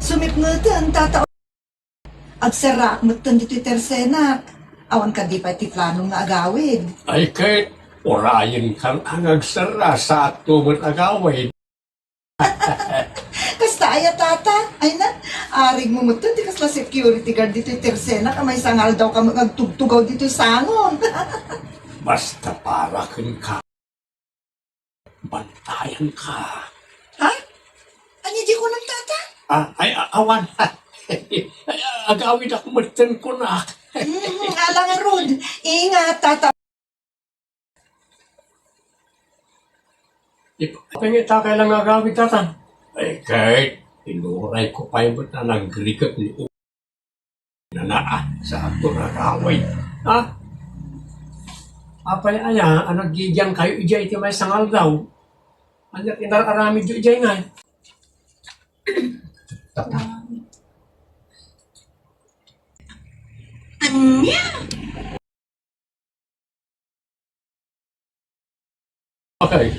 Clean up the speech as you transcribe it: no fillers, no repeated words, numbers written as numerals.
Sumipngutan, tata. Agsarak mo dito'y tersenak. Awan ka di pa iti planong nga agawid. Ay kahit orayin kang angagsara sa tumot agawin. Kasta aya tata. Ay na, arig mo mutan, di kasla security guard dito'y tersenak. May sangal daw ka magtugtugaw dito'y sangon. Basta para kang ka. Bantayan ka. Ha? Ano di ko ng tata? Awan. Agawin ako matan ko na. Alang Rod, ingat tata. Pangita kailang agawin tatan. Ay kahit inuray ko pa yung na nagrikat ni O. Nanaa sa ato agawin. Ha? Apay aya, nagigyan kayo ijay iti may sangal daw. Ano inararami dyo ijay nga. Tata. Okay.